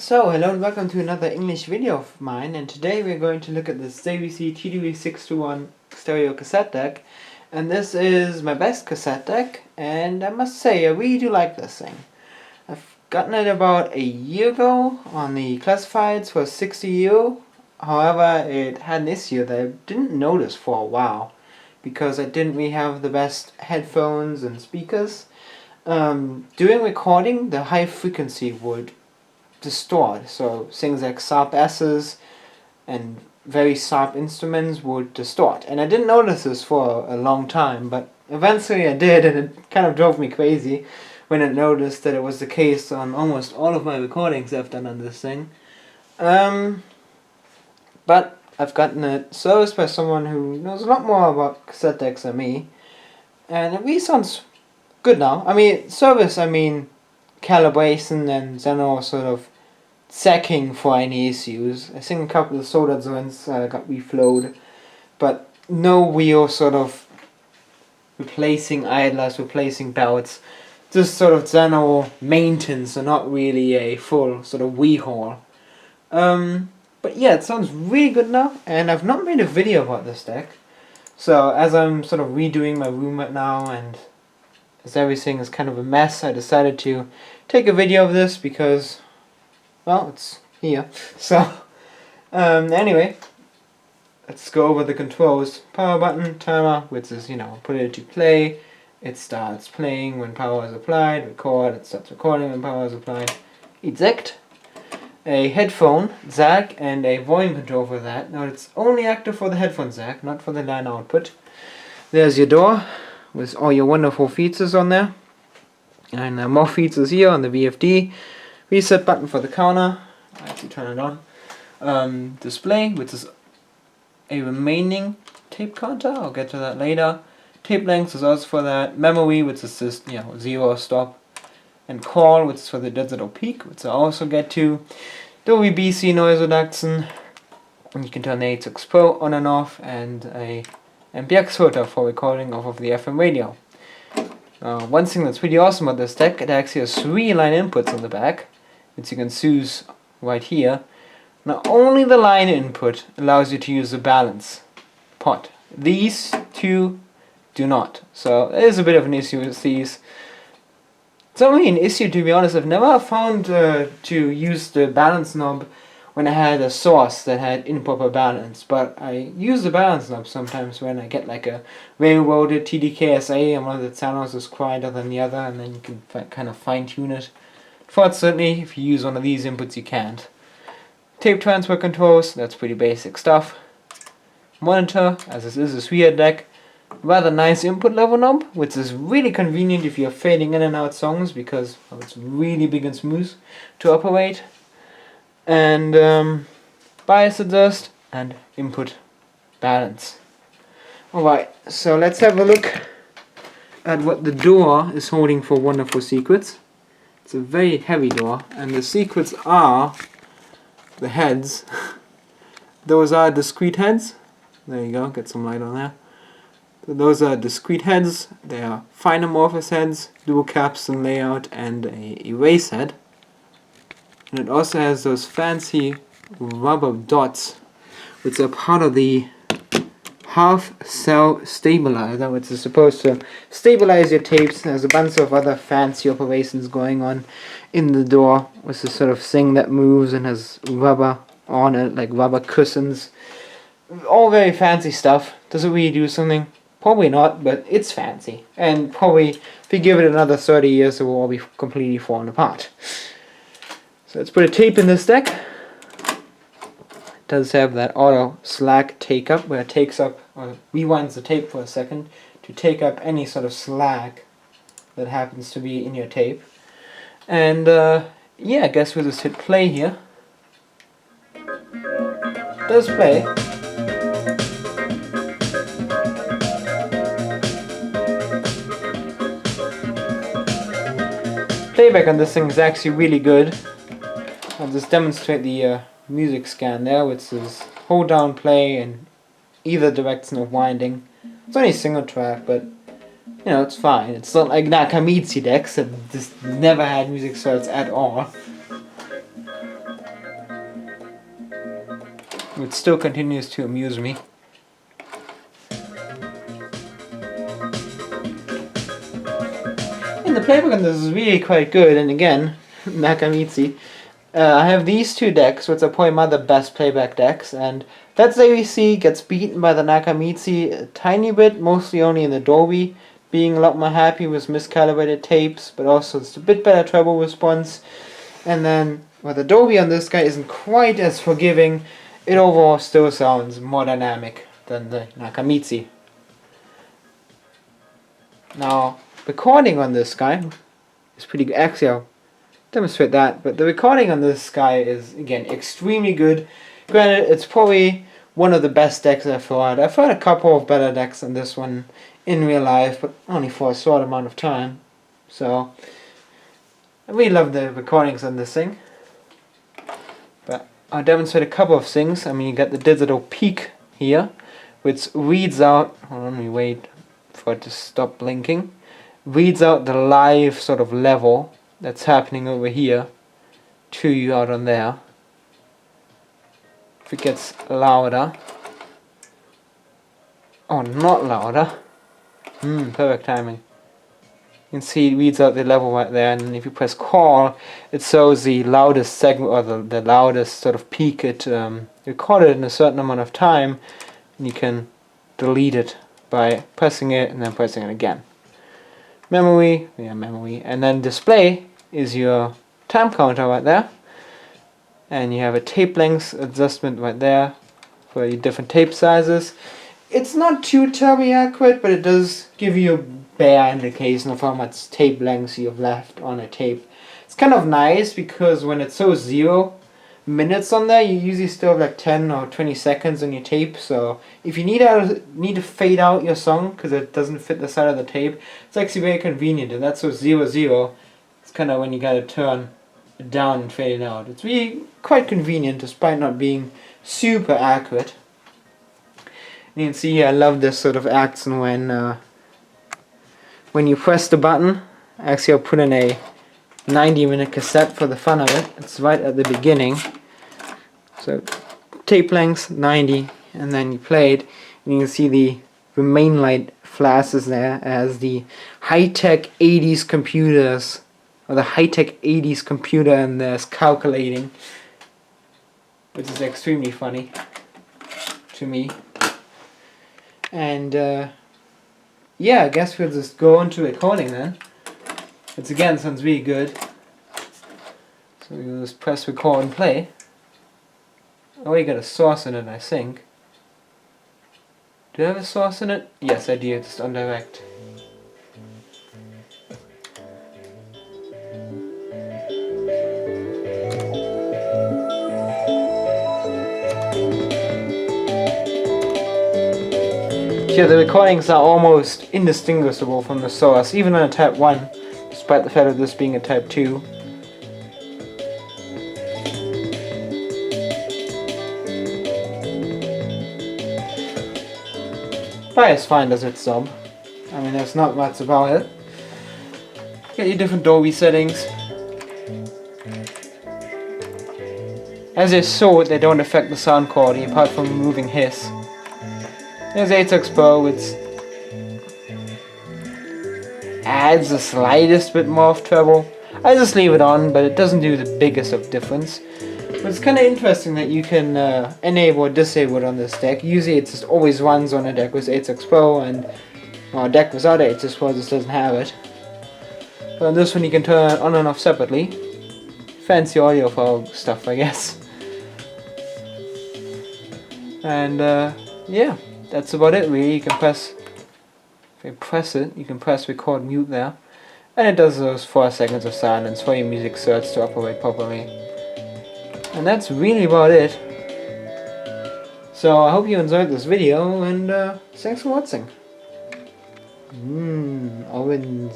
So, hello and welcome to another English video of mine, and today we're going to look at this JVC TD-V621 stereo cassette deck. And this is my best cassette deck, and I must say I really do like this thing. I've gotten it about a year ago on the classifieds for 60 euro. However, it had an issue that I didn't notice for a while because I didn't really have the best headphones and speakers. During recording, the high frequency would distort, so things like sharp S's and very sharp instruments would distort, and I didn't notice this for a long time, but eventually I did, and it kind of drove me crazy when I noticed that it was the case on almost all of my recordings I've done on this thing. But I've gotten it serviced by someone who knows a lot more about cassette decks than me, and it really sounds good now. I mean calibration and general sort of checking for any issues. I think a couple of solder joints got reflowed, but no real sort of replacing idlers, replacing belts, just sort of general maintenance and not really a full sort of rehaul. But yeah, it sounds really good now, and I've not made a video about this deck, so as I'm sort of redoing my room right now and as everything is kind of a mess, I decided to take a video of this because, well, it's here. So, anyway, let's go over the controls. Power button, timer, which is, put it to play. It starts playing when power is applied. Record, it starts recording when power is applied. Eject. A headphone jack and a volume control for that. Now it's only active for the headphone jack, not for the line output. There's your door with all your wonderful features on there, and more features here on the VFD. Reset button for the counter, I have to turn it on. Display, which is a remaining tape counter, I'll get to that later. Tape length is also for that. Memory, which is just 0 stop, and call, which is for the digital peak, which I'll also get to. WBC noise reduction, and you can turn the A6 Pro on and off, and a MPX filter for recording off of the FM radio. One thing that's pretty awesome about this deck, it actually has 3 line inputs on the back, which you can choose right here. Now only the line input allows you to use the balance pot. These two do not. So there is a bit of an issue with these. It's not really an issue, to be honest. I've never found to use the balance knob when I had a source that had improper balance, but I use the balance knob sometimes when I get like a railroaded TDKSA and one of the channels is quieter than the other, and then you can kind of fine tune it. Fortunately, if you use one of these inputs you can't. Tape transfer controls, that's pretty basic stuff. Monitor, as this is a 3-head deck. Rather nice input level knob, which is really convenient if you're fading in and out songs because it's really big and smooth to operate. And bias adjust and input balance. Alright, so let's have a look at what the door is holding for wonderful secrets. It's a very heavy door, and the secrets are the heads. Those are discrete heads. There you go, get some light on there. So those are discrete heads. They are fine amorphous heads, dual capstan layout, and a erase head. And it also has those fancy rubber dots, which are part of the half cell stabilizer, which is supposed to stabilize your tapes. There's a bunch of other fancy operations going on in the door with this sort of thing that moves and has rubber on it, like rubber cushions. All very fancy stuff. Does it really do something? Probably not, but it's fancy. And probably if you give it another 30 years it will all be completely falling apart. So let's put a tape in this deck. It does have that auto slack take up where it takes up or rewinds the tape for a second to take up any sort of slack that happens to be in your tape. And yeah, I guess we'll just hit play here. It does play. Playback on this thing is actually really good. I'll just demonstrate the music scan there, which is hold down play in either direction of winding. It's only single track, but it's fine. It's not like Nakamitsu decks that just never had music starts at all. It still continues to amuse me. And the playback on this is really quite good, and again, Nakamitsu. I have these two decks, which are probably my best playback decks, and that JVC gets beaten by the Nakamitsu a tiny bit, mostly only in the Dolby, being a lot more happy with miscalibrated tapes, but also it's a bit better treble response. And then, well, the Dolby on this guy isn't quite as forgiving, it overall still sounds more dynamic than the Nakamitsu. Now, recording on this guy is pretty good. Actually, I'll demonstrate that, but the recording on this guy is, again, extremely good. Granted, it's probably one of the best decks I've heard. I've heard a couple of better decks than this one in real life, but only for a short amount of time. So, I really love the recordings on this thing. But I'll demonstrate a couple of things. I mean, you got the digital peak here, which reads out, hold on, let me wait for it to stop blinking, reads out the live sort of level that's happening over here to you out on there. If it gets louder, oh, not louder, perfect timing. You can see it reads out the level right there, and if you press call, it shows the loudest segment, or the loudest sort of peak it recorded in a certain amount of time, and you can delete it by pressing it and then pressing it again. Memory, and then display is your time counter right there, and you have a tape length adjustment right there for your different tape sizes. It's not too terribly accurate, but it does give you a bare indication of how much tape length you have left on a tape. It's kind of nice because when it shows 0 minutes on there, you usually still have like 10 or 20 seconds on your tape, so if you need to fade out your song because it doesn't fit the side of the tape, it's actually very convenient, and that's so 0, it's kind of when you gotta turn it down and fade it out. It's really quite convenient despite not being super accurate. And you can see here, I love this sort of action when you press the button. Actually, I'll put in a 90-minute cassette for the fun of it. It's right at the beginning. So tape length 90, and then you play it, and you can see the main light flashes there as the high-tech 80s computers, or the high-tech 80s computer in there is calculating, which is extremely funny to me. And yeah, I guess we'll just go into recording then. It again sounds really good. So we'll just press record and play. Oh, you got a source in it, I think. Do I have a source in it? Yes, I do. It's just on direct. Yeah, the recordings are almost indistinguishable from the source, even on a Type 1, despite the fact of this being a Type 2. Probably as fine as its job. I mean, there's not much about it. Get your different Dolby settings. As they saw, they don't affect the sound quality apart from removing hiss. There's Atex Pro, which adds the slightest bit more of treble. I just leave it on, but it doesn't do the biggest of difference. But it's kind of interesting that you can enable or disable it on this deck. Usually it just always runs on a deck with Atex Pro, and a deck without Atex Pro just doesn't have it. But on this one you can turn it on and off separately. Fancy audio for stuff, I guess. And yeah. That's about it really. You can press, if you press it, you can press record mute there, and it does those 4 seconds of silence for your music search to operate properly. And that's really about it. So I hope you enjoyed this video, and thanks for watching. Orange.